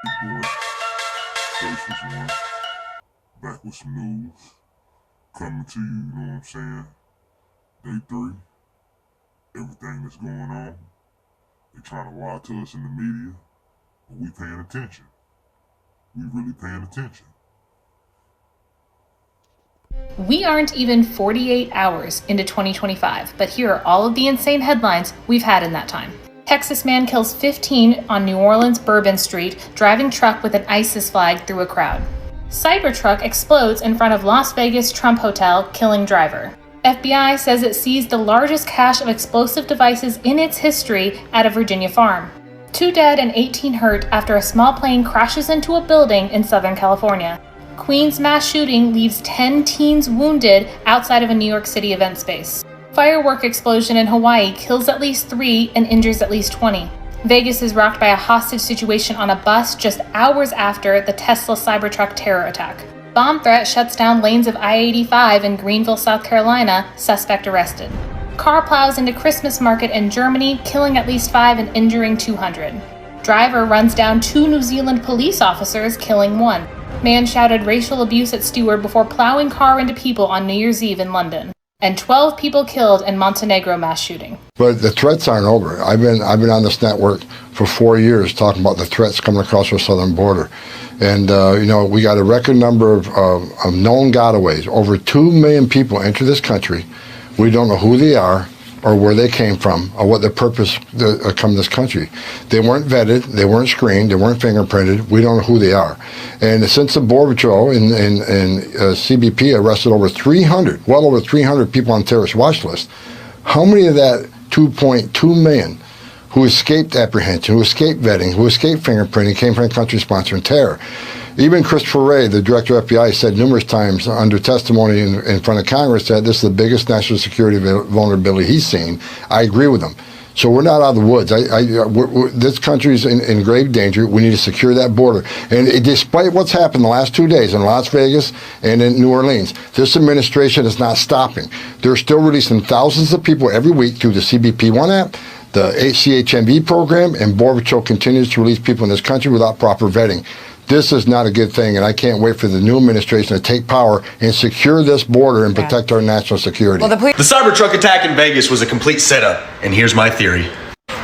Boy, Space was one. Back with some news. Coming to you, you know what I'm saying? Day 3. Everything that's going on. They trying to lie to us in the media. But we paying attention. We really paying attention. We aren't even 48 hours into 2025, but here are all of the insane headlines we've had in that time. Texas man kills 15 on New Orleans Bourbon Street, driving truck with an ISIS flag through a crowd. Cybertruck explodes in front of Las Vegas Trump Hotel, killing driver. FBI says it seized the largest cache of explosive devices in its history at a Virginia farm. 2 dead and 18 hurt after a small plane crashes into a building in Southern California. Queens mass shooting leaves 10 teens wounded outside of a New York City event space. Firework explosion in Hawaii kills at least 3 and injures at least 20. Vegas is rocked by a hostage situation on a bus just hours after the Tesla Cybertruck terror attack. Bomb threat shuts down lanes of I-85 in Greenville, South Carolina, suspect arrested. Car plows into Christmas market in Germany, killing at least 5 and injuring 200. Driver runs down 2 New Zealand police officers, killing 1. Man shouted racial abuse at steward before plowing car into people on New Year's Eve in London. And 12 people killed in Montenegro mass shooting. But the threats aren't over. I've been on this network for 4 years talking about the threats coming across our southern border. And, we got a record number of known gotaways. Over 2 million people enter this country. We don't know who they are or where they came from or what their purpose to come to this country. They weren't vetted, they weren't screened, they weren't fingerprinted. We don't know who they are. And since the Border Patrol and CBP arrested well over 300 people on terrorist watch list, how many of that 2.2 million who escaped apprehension, who escaped vetting, who escaped fingerprinting came from a country sponsoring terror? Even Christopher Wray, the director of FBI, said numerous times under testimony in front of Congress that this is the biggest national security vulnerability he's seen. I agree with him. So we're not out of the woods. This country is in grave danger. We need to secure that border. And despite what's happened the last 2 days in Las Vegas and in New Orleans, this administration is not stopping. They're still releasing thousands of people every week through the CBP One app, the CHMV program, and Border Patrol continues to release people in this country without proper vetting. This is not a good thing, and I can't wait for the new administration to take power and secure this border and protect our national security. The Cybertruck attack in Vegas was a complete setup, and here's my theory.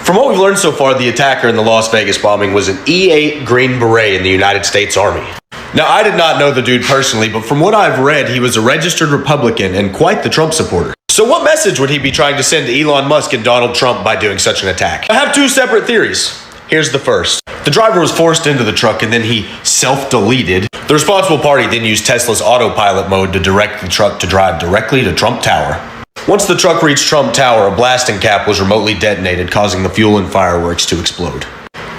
From what we've learned so far, the attacker in the Las Vegas bombing was an E-8 Green Beret in the United States Army. Now, I did not know the dude personally, but from what I've read, he was a registered Republican and quite the Trump supporter. So what message would he be trying to send to Elon Musk and Donald Trump by doing such an attack? I have 2 separate theories. Here's the first. The driver was forced into the truck and then he self-deleted. The responsible party then used Tesla's autopilot mode to direct the truck to drive directly to Trump Tower. Once the truck reached Trump Tower, a blasting cap was remotely detonated, causing the fuel and fireworks to explode.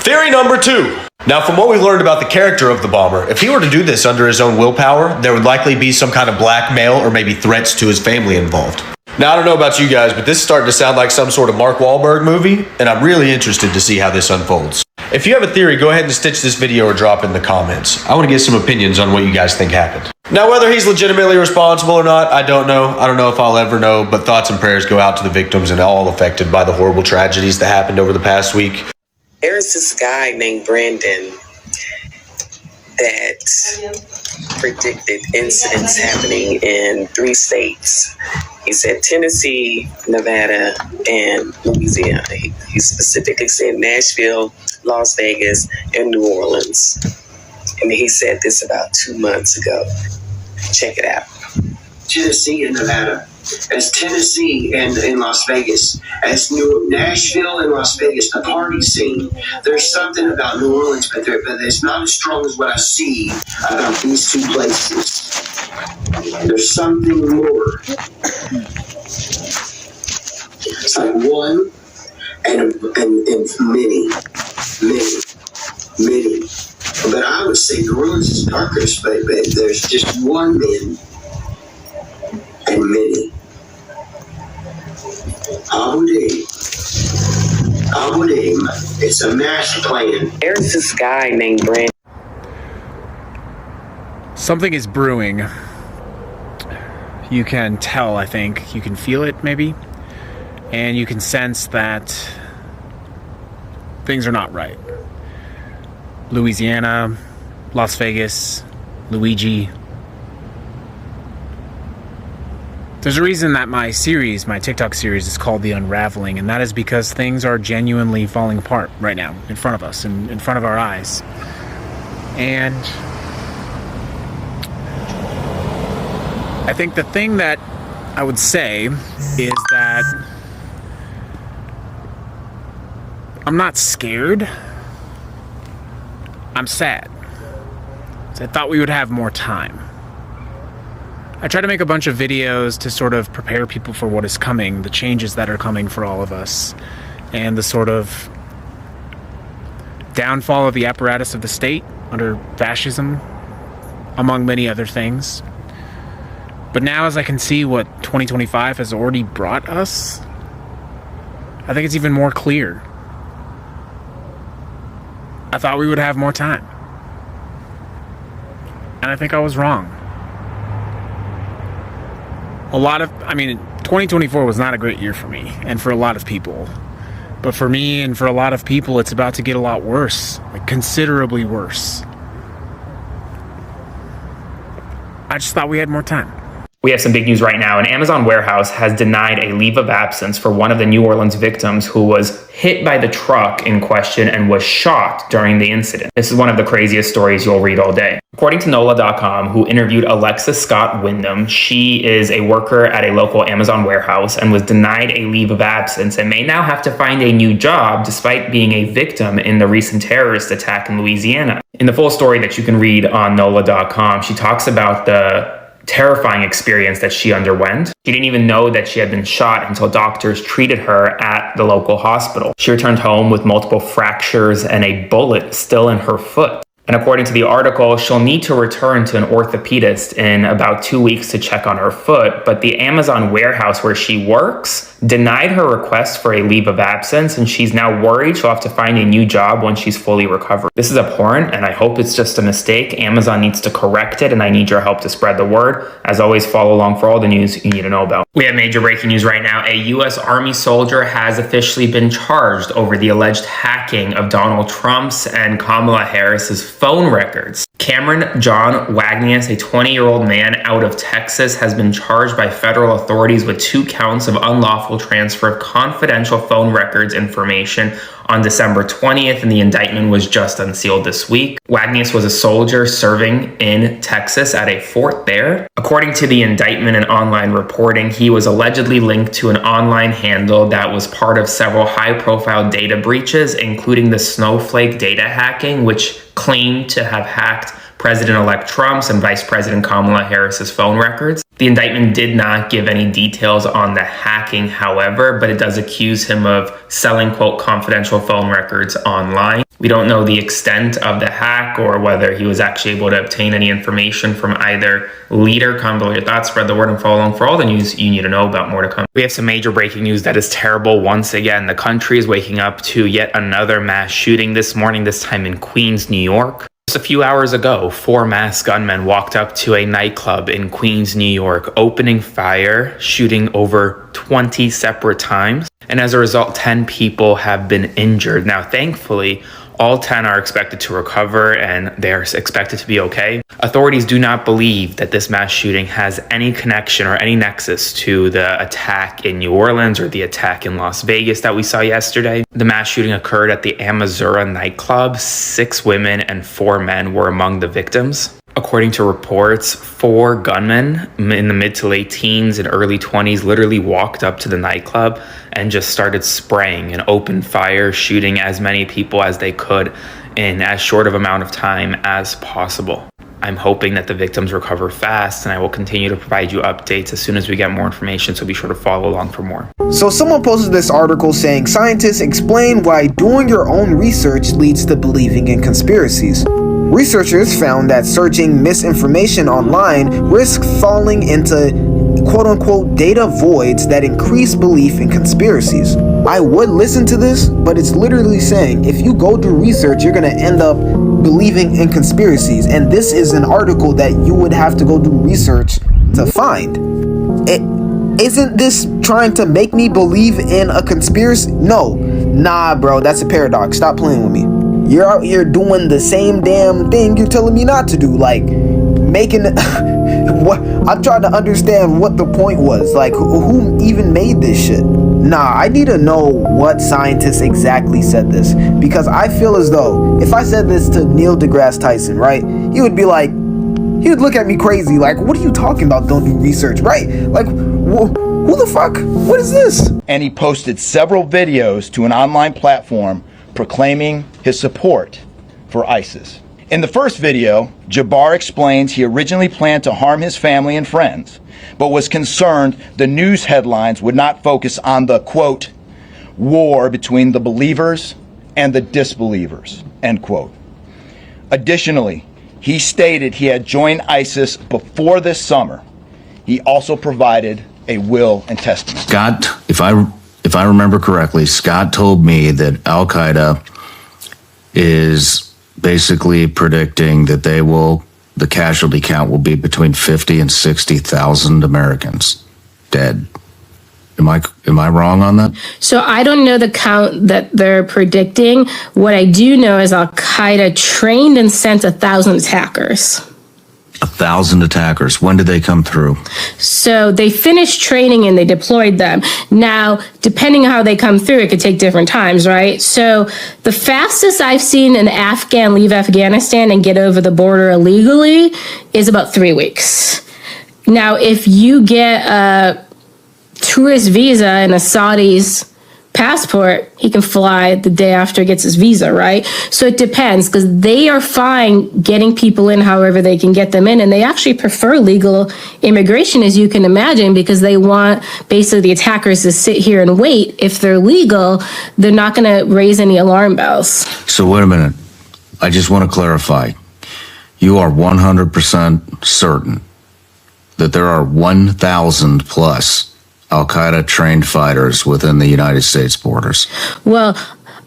Theory number 2. Now, from what we've learned about the character of the bomber, if he were to do this under his own willpower, there would likely be some kind of blackmail or maybe threats to his family involved. Now, I don't know about you guys, but this is starting to sound like some sort of Mark Wahlberg movie, and I'm really interested to see how this unfolds. If you have a theory, go ahead and stitch this video or drop it in the comments. I want to get some opinions on what you guys think happened. Now, whether he's legitimately responsible or not, I don't know. I don't know if I'll ever know, but thoughts and prayers go out to the victims and all affected by the horrible tragedies that happened over the past week. There's this guy named Brandon that predicted incidents happening in 3 states. He said Tennessee, Nevada, and Louisiana. He specifically said Nashville, Las Vegas, and New Orleans. And he said this about 2 months ago. Check it out. Tennessee and Nevada. As Tennessee and in Las Vegas, as Nashville and Las Vegas, the party scene. There's something about New Orleans, but it's not as strong as what I see about these 2 places. There's something more. It's like one and many. But I would say New Orleans is darker, but there's just one man and many. I would aim. It's a master plan. There's this guy named Brandon. Something is brewing. You can tell, I think. You can feel it, maybe. And you can sense that things are not right. Louisiana, Las Vegas, Luigi. There's a reason that my TikTok series is called The Unraveling, and that is because things are genuinely falling apart right now in front of us, in front of our eyes. And I think the thing that I would say is that I'm not scared. I'm sad. I thought we would have more time. I try to make a bunch of videos to sort of prepare people for what is coming, the changes that are coming for all of us, and the sort of downfall of the apparatus of the state under fascism, among many other things. But now, as I can see what 2025 has already brought us, I think it's even more clear. I thought we would have more time. And I think I was wrong. 2024 was not a great year for me and for a lot of people. But for me and for a lot of people, it's about to get a lot worse, like considerably worse. I just thought we had more time. We have some big news right now. An Amazon warehouse has denied a leave of absence for one of the New Orleans victims who was hit by the truck in question and was shot during the incident. This is one of the craziest stories you'll read all day. According to NOLA.com, who interviewed Alexis Scott Wyndham, she is a worker at a local Amazon warehouse and was denied a leave of absence and may now have to find a new job despite being a victim in the recent terrorist attack in Louisiana. In the full story that you can read on NOLA.com, she talks about the terrifying experience that she underwent. She didn't even know that she had been shot until doctors treated her at the local hospital. She returned home with multiple fractures and a bullet still in her foot. And according to the article, she'll need to return to an orthopedist in about 2 weeks to check on her foot, but the Amazon warehouse where she works denied her request for a leave of absence, and she's now worried she'll have to find a new job when she's fully recovered. This is abhorrent, and I hope it's just a mistake. Amazon needs to correct it, and I need your help to spread the word. As always, follow along for all the news you need to know about. We have major breaking news right now. A U.S. Army soldier has officially been charged over the alleged hacking of Donald Trump's and Kamala Harris's phone records. Cameron John Wagnius, a 20-year-old man out of Texas, has been charged by federal authorities with 2 counts of unlawful transfer of confidential phone records information on December 20th, and the indictment was just unsealed this week. Wagnius was a soldier serving in Texas at a fort there. According to the indictment and online reporting, he was allegedly linked to an online handle that was part of several high-profile data breaches, including the Snowflake data hacking, which claimed to have hacked President-elect Trump's and Vice President Kamala Harris's phone records. The indictment did not give any details on the hacking, however, but it does accuse him of selling, quote, confidential phone records online. We don't know the extent of the hack or whether he was actually able to obtain any information from either leader. Comment below your thoughts, spread the word, and follow along for all the news you need to know about. More to come. We have some major breaking news that is terrible. Once again, the country is waking up to yet another mass shooting this morning, this time in Queens, New York. Just a few hours ago, 4 masked gunmen walked up to a nightclub in Queens, New York, opening fire, shooting over 20 separate times. And as a result, 10 people have been injured. Now, thankfully, all 10 are expected to recover and they're expected to be okay. Authorities do not believe that this mass shooting has any connection or any nexus to the attack in New Orleans or the attack in Las Vegas that we saw yesterday. The mass shooting occurred at the Amazura nightclub. 6 women and 4 men were among the victims. According to reports, 4 gunmen in the mid to late teens and early 20s literally walked up to the nightclub and just started spraying and opened fire, shooting as many people as they could in as short of amount of time as possible. I'm hoping that the victims recover fast, and I will continue to provide you updates as soon as we get more information, so be sure to follow along for more. So someone posted this article saying, scientists explain why doing your own research leads to believing in conspiracies. Researchers found that searching misinformation online risks falling into quote-unquote data voids that increase belief in conspiracies. I would listen to this, but it's literally saying if you go do research, you're going to end up believing in conspiracies. And this is an article that you would have to go do research to find. Isn't this trying to make me believe in a conspiracy? No. Nah, bro, that's a paradox. Stop playing with me. You're out here doing the same damn thing you're telling me not to do. Like, making what? I'm trying to understand what the point was. Like, who even made this shit? Nah, I need to know what scientists exactly said this, because I feel as though if I said this to Neil deGrasse Tyson, right, he would be like, he would look at me crazy, like, what are you talking about? Don't do research, right? Like, who the fuck? What is this? And he posted several videos to an online platform proclaiming his support for ISIS. In the first video, Jabbar explains he originally planned to harm his family and friends, but was concerned the news headlines would not focus on the, quote, war between the believers and the disbelievers, end quote. Additionally, he stated he had joined ISIS before this summer. He also provided a will and testament. Scott, if I remember correctly, Scott told me that Al-Qaeda is basically predicting that the casualty count will be between 50 and 60,000 Americans dead. Am I wrong on that? So I don't know the count that they're predicting. What I do know is Al-Qaeda trained and sent 1,000 attackers. 1,000 attackers. When did they come through? So they finished training and they deployed them. Now, depending on how they come through, it could take different times, right? So the fastest I've seen an Afghan leave Afghanistan and get over the border illegally is about 3 weeks. Now, if you get a tourist visa and a Saudi's passport, he can fly the day after he gets his visa, right? So it depends, because they are fine getting people in however they can get them in, and they actually prefer legal immigration, as you can imagine, because they want basically the attackers to sit here and wait. If they're legal, they're not going to raise any alarm bells. So wait a minute. I just want to clarify. You are 100% certain that there are 1,000 plus Al-Qaeda trained fighters within the United States borders? Well,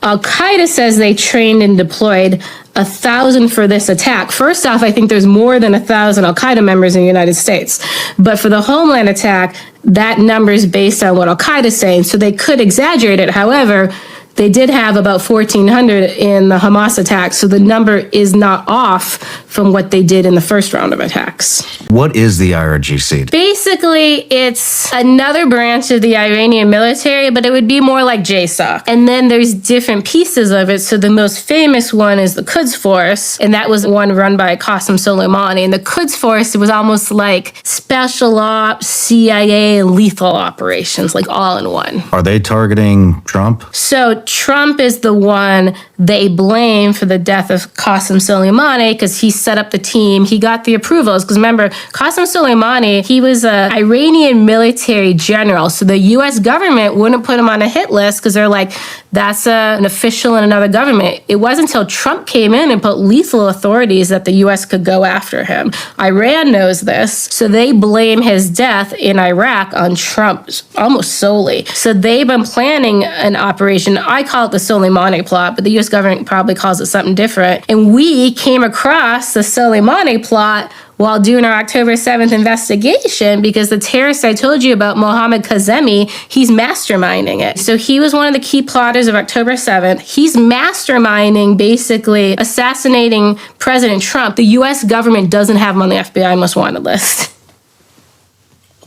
Al-Qaeda says they trained and deployed 1,000 for this attack. First off, I think there's more than 1,000 Al-Qaeda members in the United States. But for the Homeland attack, that number is based on what Al-Qaeda is saying, so they could exaggerate it. However, they did have about 1,400 in the Hamas attack, so the number is not off from what they did in the first round of attacks. What is the IRGC? Basically, it's another branch of the Iranian military, but it would be more like JSOC. And then there's different pieces of it. So the most famous one is the Quds Force, and that was one run by Qasem Soleimani. And the Quds Force, it was almost like special ops, CIA, and lethal operations, like all in one. Are they targeting Trump? So Trump is the one they blame for the death of Qasem Soleimani, because he set up the team. He got the approvals. Because remember, Qasem Soleimani, he was an Iranian military general. So the U.S. government wouldn't put him on a hit list because they're like, that's an official in another government. It wasn't until Trump came in and put lethal authorities that the U.S. could go after him. Iran knows this. So they blame his death in Iraq on Trump almost solely. So they've been planning an operation. I call it the Soleimani plot, but the U.S. government probably calls it something different. And we came across the Soleimani plot while doing our October 7th investigation, because the terrorist I told you about, Mohammad Kazemi, he's masterminding it. So he was one of the key plotters of October 7th. He's masterminding, basically assassinating President Trump. The U.S. government doesn't have him on the FBI most wanted list.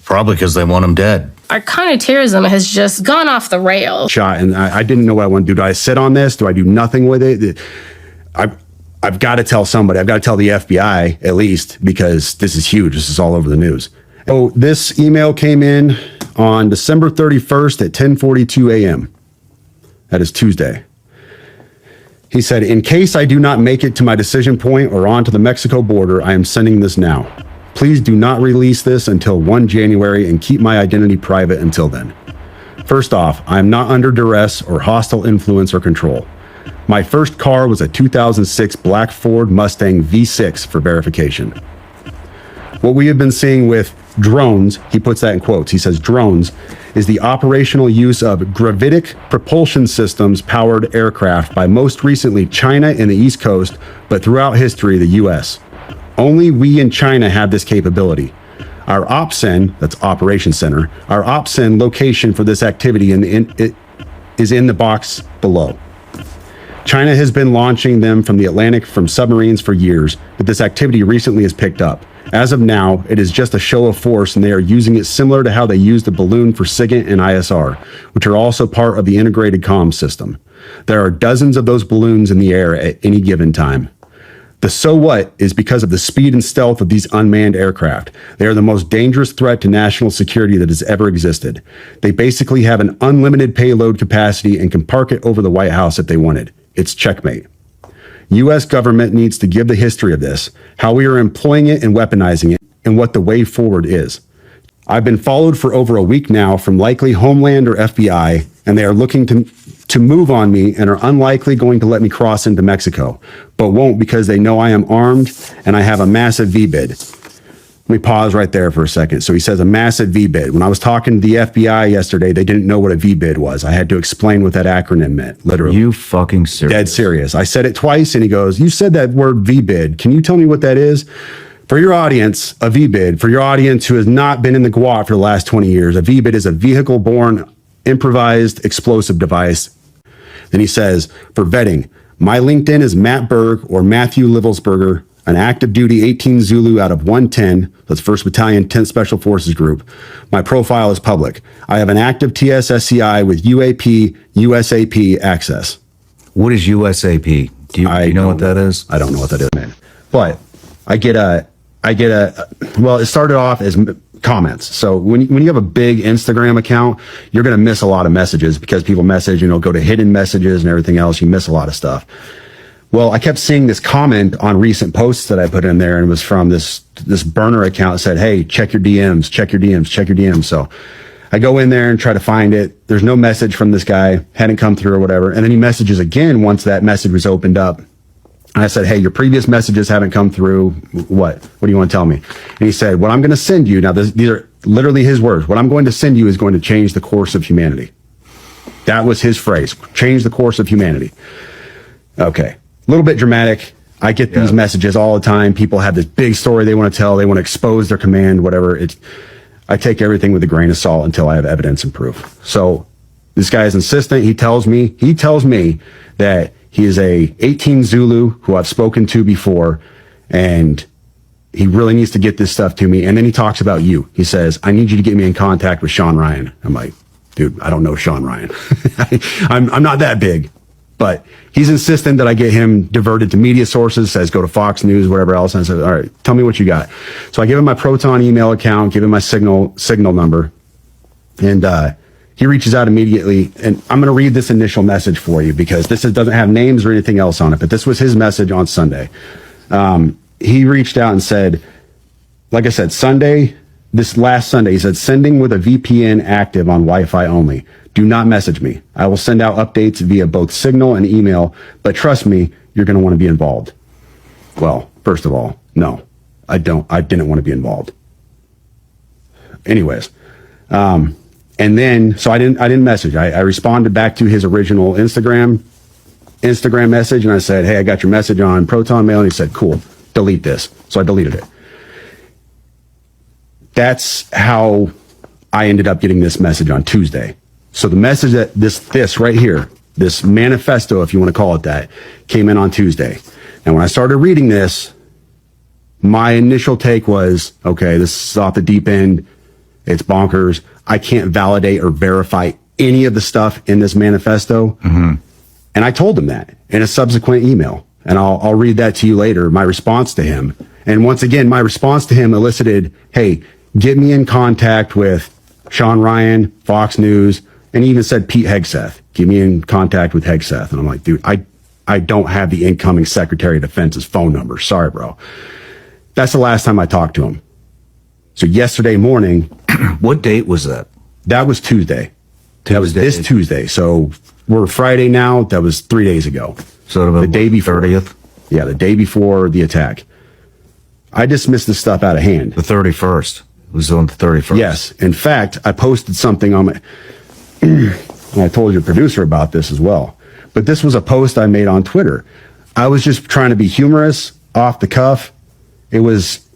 Probably because they want him dead. Our counterterrorism has just gone off the rails. Shot, and I didn't know what I want to do. Do I sit on this? Do I do nothing with it? I've got to tell somebody. I've got to tell the FBI at least, because this is huge. This is all over the news. So this email came in on December 31st at 10:42 a.m. That is Tuesday. He said, "In case I do not make it to my decision point or onto the Mexico border, I am sending this now. Please do not release this until 1 January and keep my identity private until then. First off, I am not under duress or hostile influence or control. My first car was a 2006 black Ford Mustang V6 for verification. What we have been seeing with drones," he puts that in quotes, he says drones, "is the operational use of gravitic propulsion systems powered aircraft by most recently China and the East Coast, but throughout history, the US. Only we in China have this capability. Our OPSEN, that's Operations Center, our OPSEN location for this activity is in the box below. China has been launching them from the Atlantic from submarines for years, but this activity recently has picked up. As of now, it is just a show of force, and they are using it similar to how they used the balloon for SIGINT and ISR, which are also part of the integrated comm system. There are dozens of those balloons in the air at any given time. The so what is because of the speed and stealth of these unmanned aircraft. They are the most dangerous threat to national security that has ever existed. They basically have an unlimited payload capacity and can park it over the White House if they wanted. It's checkmate. U.S. government needs to give the history of this, how we are employing it and weaponizing it, and what the way forward is. I've been followed for over a week now from likely Homeland or FBI, and they are looking to move on me and are unlikely going to let me cross into Mexico, but won't because they know I am armed and I have a massive VBID. Let me pause right there for a second. So he says a massive VBID. When I was talking to the FBI yesterday, they didn't know what a VBID was. I had to explain what that acronym meant, literally. You fucking serious? Dead serious. I said it twice and he goes, you said that word VBID. Can you tell me what that is? For your audience, a VBID, for your audience who has not been in the GWOT for the last 20 years, a VBID is a vehicle-borne improvised explosive device. Then he says, for vetting, my LinkedIn is Matt Berg or Matthew Livelsberger, an active duty 18 Zulu out of 110, that's 1st Battalion 10th Special Forces Group. My profile is public. I have an active TSSCI with UAP, USAP access. What is USAP? Do you know what that is? I don't know what that is, man. But well, it started off as comments. So when you have a big Instagram account, you're going to miss a lot of messages because people message, go to hidden messages and everything else. You miss a lot of stuff. Well, I kept seeing this comment on recent posts that I put in there, and it was from this burner account that said, hey, check your DMs, check your DMs, check your DMs. So I go in there and try to find it. There's no message from this guy, hadn't come through or whatever. And then he messages again once that message was opened up. And I said, hey, your previous messages haven't come through. What do you want to tell me? And he said, what I'm going to send you, now these are literally his words, what I'm going to send you is going to change the course of humanity. That was his phrase, change the course of humanity. Okay, a little bit dramatic. I get these messages all the time. People have this big story they want to tell. They want to expose their command, whatever. I take everything with a grain of salt until I have evidence and proof. So this guy is insistent. He tells me that he is a 18 Zulu who I've spoken to before, and he really needs to get this stuff to me. And then he talks about you. He says, I need you to get me in contact with Sean Ryan. I'm like, dude, I don't know Sean Ryan. I'm not that big. But he's insistent that I get him diverted to media sources, says go to Fox News, whatever else. And I said, all right, tell me what you got. So I give him my Proton email account, give him my signal number, and he reaches out immediately, and I'm going to read this initial message for you because this doesn't have names or anything else on it, but this was his message on Sunday. He reached out and said, like I said, this last Sunday, he said, sending with a VPN active on Wi-Fi only. Do not message me. I will send out updates via both Signal and email, but trust me, you're going to want to be involved. Well, first of all, no, I didn't want to be involved. Anyways, and then, so I didn't message. I responded back to his original Instagram message, and I said, hey, I got your message on Proton Mail, and he said, cool, delete this. So I deleted it. That's how I ended up getting this message on Tuesday. So the message that this right here, this manifesto, if you want to call it that, came in on Tuesday. And when I started reading this, my initial take was, okay, this is off the deep end. It's bonkers. I can't validate or verify any of the stuff in this manifesto. Mm-hmm. And I told him that in a subsequent email. And I'll read that to you later, my response to him. And once again, my response to him elicited, hey, get me in contact with Sean Ryan, Fox News, and he even said Pete Hegseth. Get me in contact with Hegseth. And I'm like, dude, I don't have the incoming Secretary of Defense's phone number. Sorry, bro. That's the last time I talked to him. So yesterday morning. What date was that? That was Tuesday. That was this Tuesday. So we're Friday now. That was 3 days ago. So the day before 30th? Yeah, the day before the attack. I dismissed this stuff out of hand. The 31st. It was on the 31st. Yes. In fact, I posted something on my... and I told your producer about this as well. But this was a post I made on Twitter. I was just trying to be humorous, off the cuff. It was...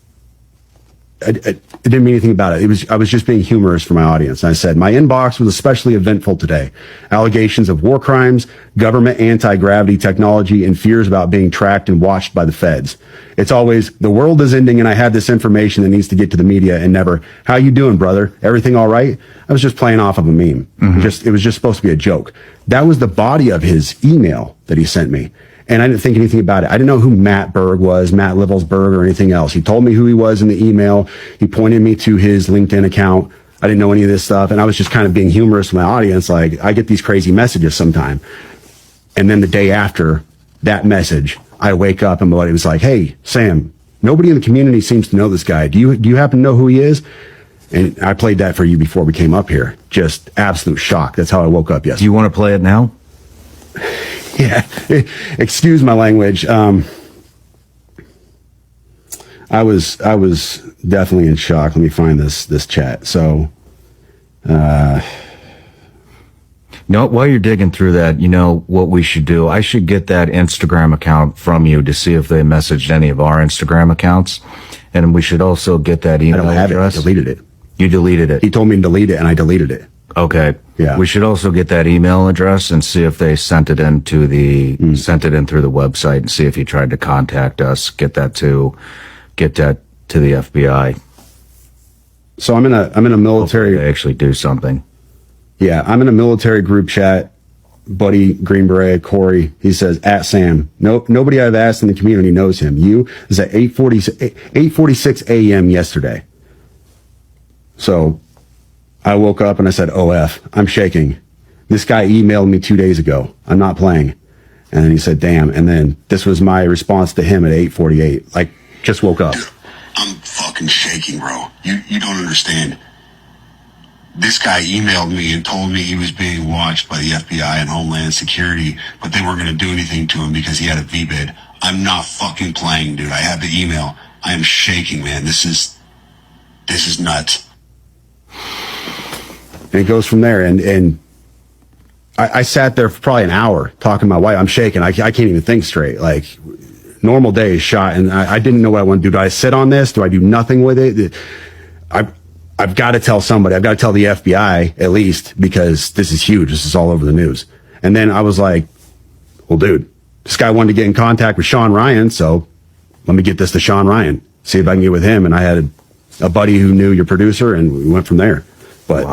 didn't mean anything about it. I was just being humorous for my audience. And I said, my inbox was especially eventful today. Allegations of war crimes, government anti-gravity technology, and fears about being tracked and watched by the feds. It's always, the world is ending and I have this information that needs to get to the media, and never, how you doing, brother? Everything all right? I was just playing off of a meme. It was just supposed to be a joke. That was the body of his email that he sent me. And I didn't think anything about it. I didn't know who Matt Berg was, Matt Livelsberger, or anything else. He told me who he was in the email. He pointed me to his LinkedIn account. I didn't know any of this stuff. And I was just kind of being humorous with my audience. Like, I get these crazy messages sometime. And then the day after that message, I wake up and it was like, hey, Sam, nobody in the community seems to know this guy. Do you happen to know who he is? And I played that for you before we came up here. Just absolute shock. That's how I woke up yesterday. Do you want to play it now? Yeah, excuse my language. I was definitely in shock. Let me find this chat. So, while you're digging through that, you know what we should do? I should get that Instagram account from you to see if they messaged any of our Instagram accounts, and we should also get that email I don't have address. it. I deleted it. You deleted it. He told me to delete it, and I deleted it. Okay. Yeah. We should also get that email address and see if they sent it in through the website, and see if he tried to contact us. Get that to the FBI. So I'm in a military. Hopefully they actually do something. Yeah, I'm in a military group chat. Buddy Green Beret Corey, he says @Sam. Nobody I've asked in the community knows him. You is at 8:46 a.m. yesterday. So I woke up and I said, OF, I'm shaking. This guy emailed me 2 days ago. I'm not playing. And then he said, damn. And then this was my response to him at 8:48. Like, just woke up. I'm fucking shaking, bro. You don't understand. This guy emailed me and told me he was being watched by the FBI and Homeland Security, but they weren't going to do anything to him because he had a VBID. I'm not fucking playing, dude. I have the email. I am shaking, man. This is nuts. And it goes from there. And I sat there for probably an hour talking to my wife. I'm shaking. I can't even think straight. Like, normal day is shot, and I didn't know what I want to do. Do I sit on this? Do I do nothing with it? I've got to tell somebody. I've got to tell the FBI at least, because this is huge. This is all over the news. And then I was like, well, dude, this guy wanted to get in contact with Sean Ryan, so let me get this to Sean Ryan, see if I can get with him. And I had a buddy who knew your producer, and we went from there. But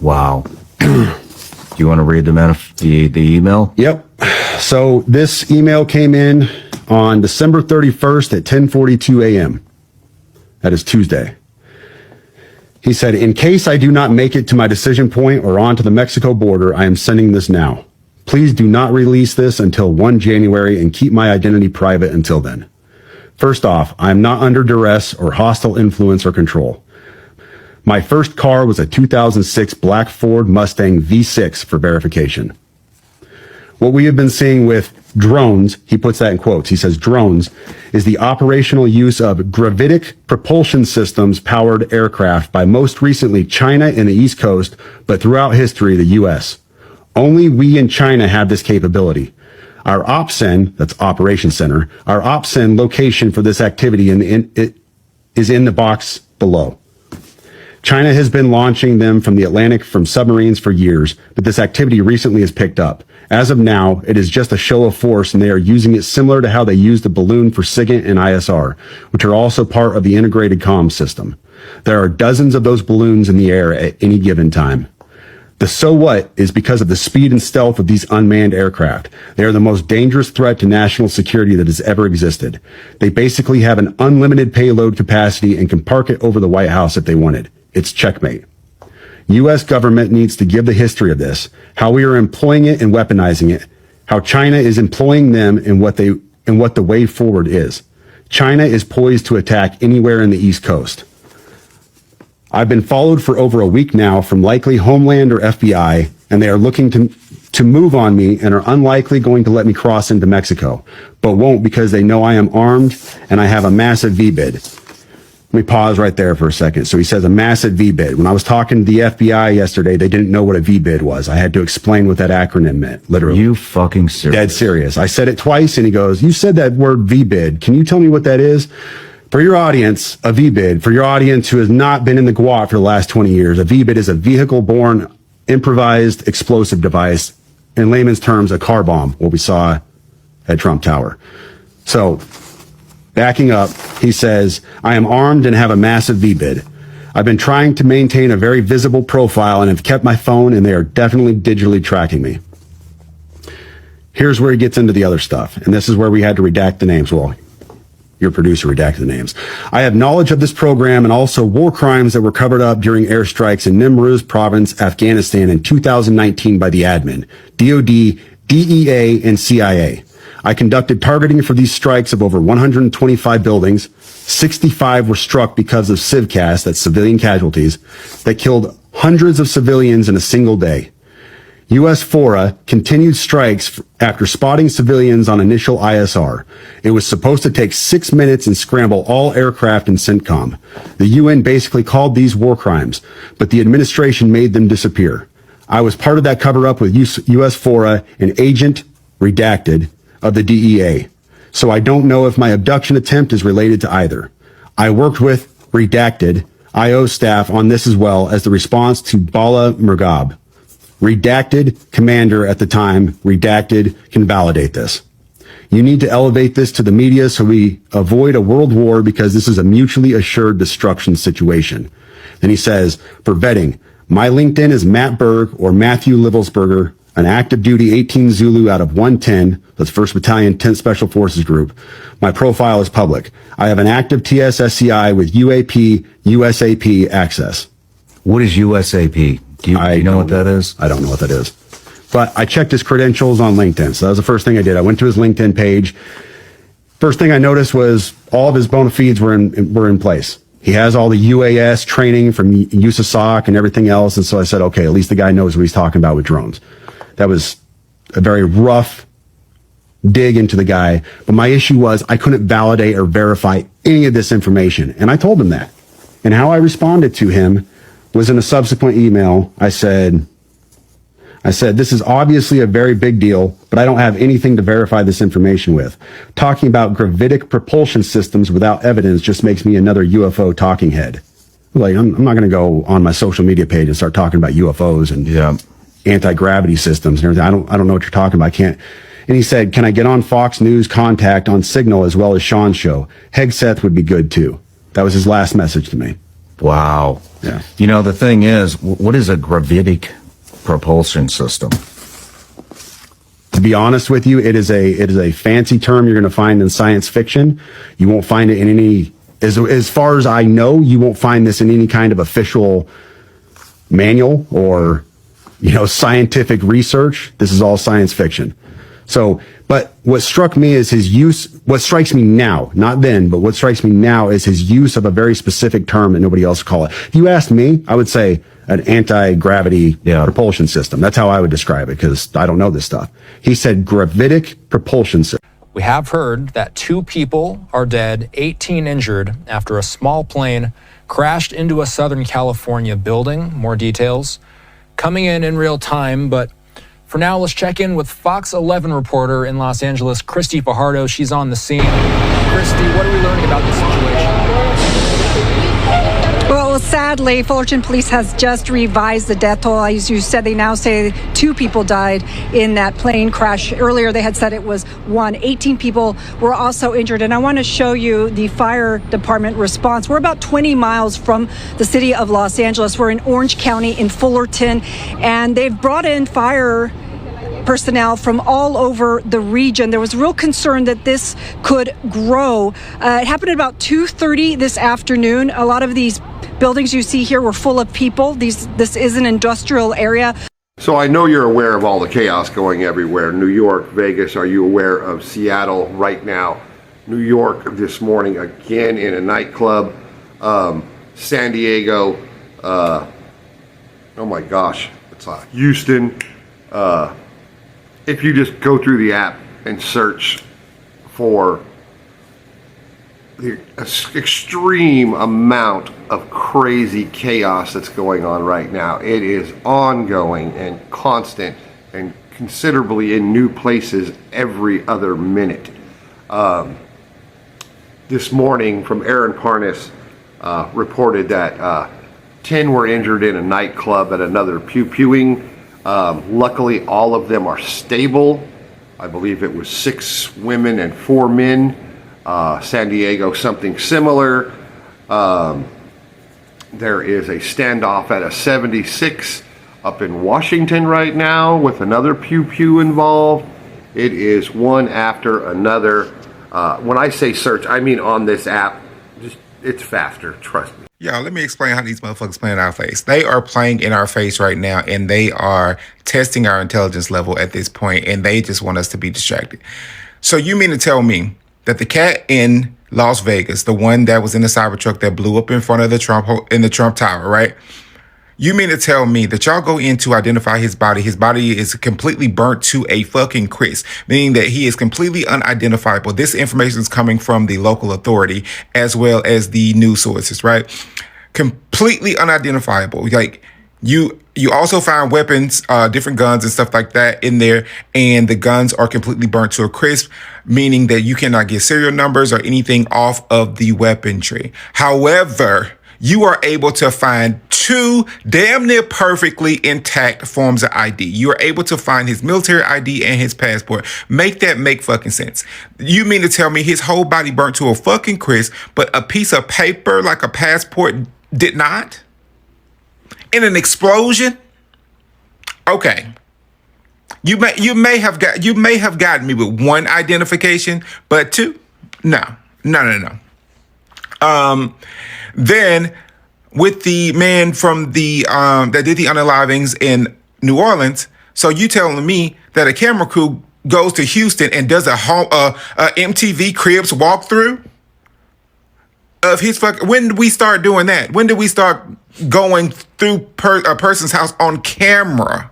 wow. Do you want to read the email? Yep. So this email came in on December 31st at 10:42 a.m. That is Tuesday. He said, in case I do not make it to my decision point or onto the Mexico border, I am sending this now. Please do not release this until 1 January and keep my identity private until then. First off, I am not under duress or hostile influence or control. My first car was a 2006 black Ford Mustang V6 for verification. What we have been seeing with drones, he puts that in quotes, he says drones, is the operational use of gravitic propulsion systems powered aircraft by most recently China and the East Coast, but throughout history, the U.S. Only we in China have this capability. Our OPSEN, that's Operation Center, our OPSEN location for this activity is in the box below. China has been launching them from the Atlantic from submarines for years, but this activity recently has picked up. As of now, it is just a show of force, and they are using it similar to how they used the balloon for SIGINT and ISR, which are also part of the integrated comm system. There are dozens of those balloons in the air at any given time. The so what is because of the speed and stealth of these unmanned aircraft. They are the most dangerous threat to national security that has ever existed. They basically have an unlimited payload capacity and can park it over the White House if they wanted. It's checkmate. U.S. government needs to give the history of this, how we are employing it and weaponizing it, how China is employing them, and what the way forward is. China is poised to attack anywhere in the East Coast. I've been followed for over a week now from likely Homeland or FBI, and they are looking to move on me and are unlikely going to let me cross into Mexico, but won't because they know I am armed and I have a massive VBID. Let me pause right there for a second. So he says a massive VBID. When I was talking to the FBI yesterday, they didn't know what a VBID was. I had to explain what that acronym meant, literally. You fucking serious? Dead serious. I said it twice, and he goes, you said that word VBID. Can you tell me what that is? For your audience, a VBID, for your audience who has not been in the GWOT for the last 20 years, a VBID is a vehicle-borne improvised explosive device. In layman's terms, a car bomb, what we saw at Trump Tower. So, backing up, he says, I am armed and have a massive VBID. I've been trying to maintain a very visible profile and have kept my phone, and they are definitely digitally tracking me. Here's where he gets into the other stuff, and this is where we had to redact the names. Well, your producer redacted the names. I have knowledge of this program and also war crimes that were covered up during airstrikes in Nimruz province, Afghanistan in 2019 by the admin, DOD, DEA, and CIA. I conducted targeting for these strikes of over 125 buildings. 65 were struck because of civcas, that's civilian casualties, that killed hundreds of civilians in a single day. U.S. FORA continued strikes after spotting civilians on initial ISR. It was supposed to take 6 minutes and scramble all aircraft in CENTCOM. The UN basically called these war crimes, but the administration made them disappear. I was part of that cover-up with U.S. FORA, an agent, redacted, of the DEA. So I don't know if my abduction attempt is related to either. I worked with, redacted, IO staff on this as well as the response to Bala Murghab. Redacted commander at the time, redacted can validate this. You need to elevate this to the media so we avoid a world war because this is a mutually assured destruction situation. Then he says, for vetting, my LinkedIn is Matt Berg or Matthew Livelsberger, an active duty 18 Zulu out of 110, that's 1st Battalion 10th Special Forces Group. My profile is public. I have an active TSSCI with UAP, USAP access. What is USAP? Do you know what that is? I don't know what that is. But I checked his credentials on LinkedIn. So that was the first thing I did. I went to his LinkedIn page. First thing I noticed was all of his bona fides were in place. He has all the UAS training from USASOC and everything else. And so I said, okay, at least the guy knows what he's talking about with drones. That was a very rough dig into the guy. But my issue was I couldn't validate or verify any of this information. And I told him that. And how I responded to him was in a subsequent email. I said, this is obviously a very big deal, but I don't have anything to verify this information with. Talking about gravitic propulsion systems without evidence just makes me another UFO talking head. Like, I'm not going to go on my social media page and start talking about UFOs and anti-gravity systems and everything. I don't know what you're talking about. I can't. And he said, can I get on Fox News Contact on Signal as well as Sean's show? Hegseth would be good too. That was his last message to me. Wow. Yeah. You know, the thing is, what is a gravitic propulsion system? To be honest with you, it is a fancy term you're going to find in science fiction. You won't find it in any, as far as I know, you won't find this in any kind of official manual or, scientific research. This is all science fiction. So, but what struck me is his use, what strikes me now, not then, but what strikes me now is his use of a very specific term that nobody else would call it. If you asked me, I would say an anti-gravity propulsion system. That's how I would describe it because I don't know this stuff. He said gravitic propulsion system. We have heard that 2 people are dead, 18 injured after a small plane crashed into a Southern California building. More details coming in real time, but for now, let's check in with Fox 11 reporter in Los Angeles, Christy Fajardo. She's on the scene. Christy, what are we learning about this situation? Well, sadly, Fullerton Police has just revised the death toll. As you said, they now say 2 people died in that plane crash. Earlier, they had said it was 1. 18 people were also injured. And I want to show you the fire department response. We're about 20 miles from the city of Los Angeles. We're in Orange County in Fullerton, and they've brought in fire personnel from all over the region. There was real concern that this could grow. It happened at about 2:30 this afternoon. A lot of these buildings you see here were full of people. This is an industrial area. So I know you're aware of all the chaos going everywhere. New York, Vegas, are you aware of Seattle right now? New York this morning again in a nightclub. San Diego, oh my gosh, it's Houston. If you just go through the app and search for the extreme amount of crazy chaos that's going on right now, it is ongoing and constant and considerably in new places every other minute. this morning from Aaron Parnas reported that 10 were injured in a nightclub at another pew-pewing. Luckily, all of them are stable. I believe it was 6 women and 4 men. San Diego, something similar. There is a standoff at a 76 up in Washington right now with another pew-pew involved. It is one after another. When I say search, I mean on this app. It's faster, trust me. Y'all, let me explain how these motherfuckers play in our face. They are playing in our face right now, and they are testing our intelligence level at this point, and they just want us to be distracted. So you mean to tell me that the cat in Las Vegas, the one that was in the Cybertruck that blew up in front of the Trump Tower, right? You mean to tell me that y'all go in to identify his body is completely burnt to a fucking crisp, meaning that he is completely unidentifiable. This information is coming from the local authority as well as the news sources, right? Completely unidentifiable. Like, you also find weapons, different guns and stuff like that in there, and the guns are completely burnt to a crisp, meaning that you cannot get serial numbers or anything off of the weaponry. However, you are able to find 2 damn near perfectly intact forms of ID. You are able to find his military ID and his passport. Make that make fucking sense. You mean to tell me his whole body burnt to a fucking crisp, but a piece of paper like a passport did not? In an explosion? Okay. You may have gotten me with 1 identification, but 2? No. Then with the man from the that did the unalivings in New Orleans, so you telling me that a camera crew goes to Houston and does a MTV Cribs walkthrough of his fucking? When did we start doing that? When did we start going through a person's house on camera?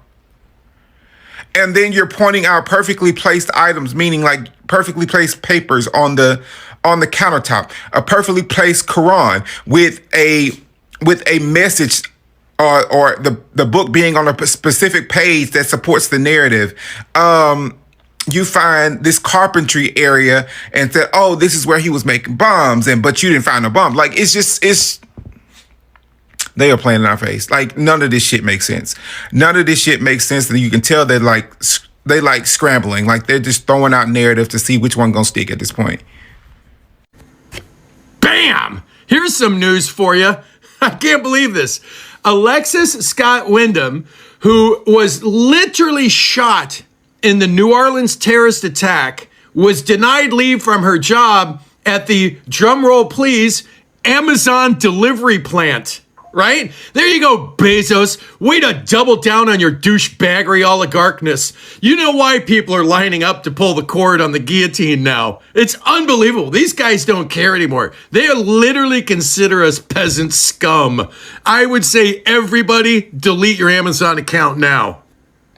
And then you're pointing out perfectly placed items, meaning like perfectly placed papers on the countertop, a perfectly placed Quran with a message or the book being on a specific page that supports the narrative. You find this carpentry area and said, oh, this is where he was making bombs, but you didn't find a bomb. Like, it's they are playing in our face. Like, none of this shit makes sense. None of this shit makes sense. And you can tell they like scrambling. Like, they're just throwing out narrative to see which one gonna stick at this point. Bam! Here's some news for you. I can't believe this. Alexis Scott Wyndham, who was literally shot in the New Orleans terrorist attack, was denied leave from her job at the, drumroll please, Amazon delivery plant. Right? There you go, Bezos. Way to double down on your douchebaggery oligarchness. You know why people are lining up to pull the cord on the guillotine now. It's unbelievable. These guys don't care anymore. They literally consider us peasant scum. I would say everybody delete your Amazon account now.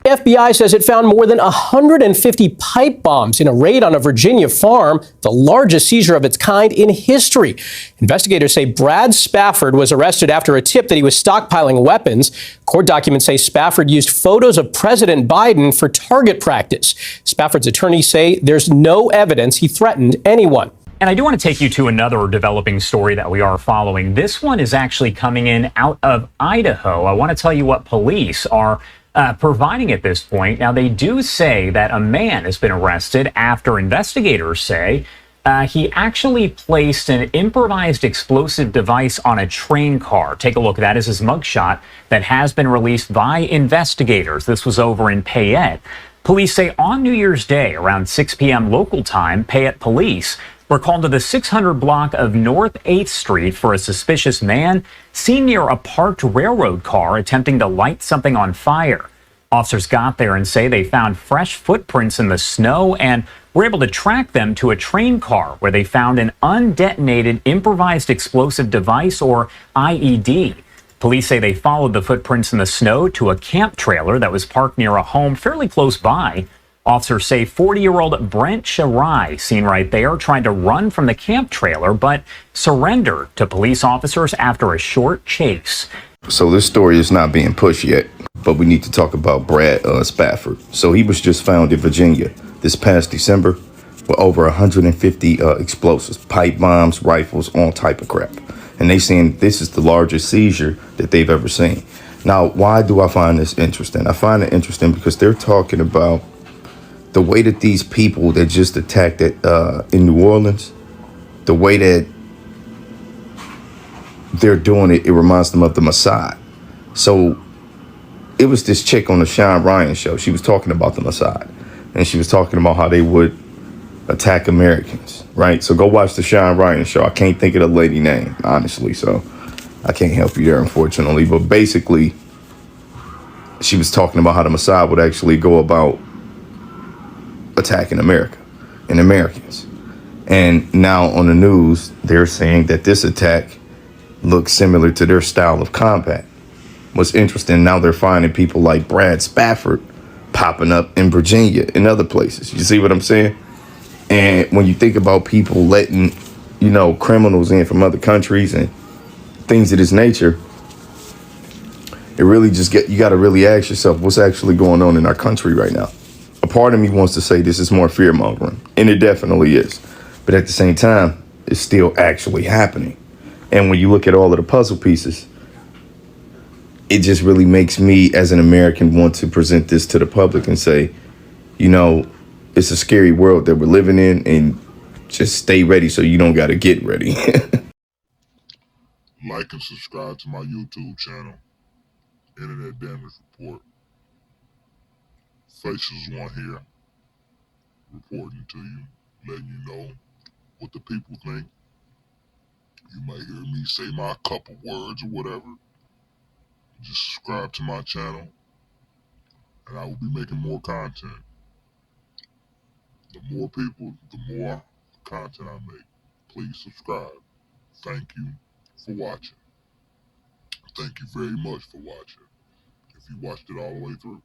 The FBI says it found more than 150 pipe bombs in a raid on a Virginia farm, the largest seizure of its kind in history. Investigators say Brad Spafford was arrested after a tip that he was stockpiling weapons. Court documents say Spafford used photos of President Biden for target practice. Spafford's attorneys say there's no evidence he threatened anyone. And I do want to take you to another developing story that we are following. This one is actually coming in out of Idaho. I want to tell you what police are providing at this point. Now, they do say that a man has been arrested after investigators say he actually placed an improvised explosive device on a train car. Take a look. That is his mugshot that has been released by investigators. This was over in Payette. Police say on New Year's Day, around 6 p.m. local time, Payette police were called to the 600 block of North 8th Street for a suspicious man seen near a parked railroad car attempting to light something on fire. Officers got there and say they found fresh footprints in the snow and were able to track them to a train car where they found an undetonated improvised explosive device, or IED. Police say they followed the footprints in the snow to a camp trailer that was parked near a home fairly close by. Officers say 40-year-old Brent Shirai, seen right there, tried to run from the camp trailer but surrendered to police officers after a short chase. So this story is not being pushed yet, but we need to talk about Brad Spafford. So he was just found in Virginia this past December. with over 150 explosives, pipe bombs, rifles, all type of crap. And they saying this is the largest seizure that they've ever seen. Now, why do I find this interesting? I find it interesting because they're talking about the way that these people that just attacked it in New Orleans, the way that they're doing it, it reminds them of the Mossad. So it was this chick on the Sean Ryan show. She was talking about the Mossad, and she was talking about how they would attack Americans, right? So go watch the Sean Ryan show. I can't think of the lady name, honestly, so I can't help you there, unfortunately. But basically, she was talking about how the Mossad would actually go about attacking America and Americans. And now on the news, they're saying that this attack looks similar to their style of combat. What's interesting, now they're finding people like Brad Spafford popping up in Virginia and other places. You see what I'm saying? And when you think about people letting, you know, criminals in from other countries and things of this nature, it really just you got to really ask yourself what's actually going on in our country right now. A part of me wants to say this is more fear mongering, and it definitely is. But at the same time, it's still actually happening. And when you look at all of the puzzle pieces, it just really makes me as an American want to present this to the public and say, you know, it's a scary world that we're living in, and just stay ready so you don't got to get ready. Like and subscribe to my YouTube channel, Internet Damage Report. Faces One here, reporting to you, letting you know what the people think. You might hear me say my couple words or whatever. Just subscribe to my channel, and I will be making more content. The more people, the more content I make. Please subscribe. Thank you for watching. Thank you very much for watching. If you watched it all the way through.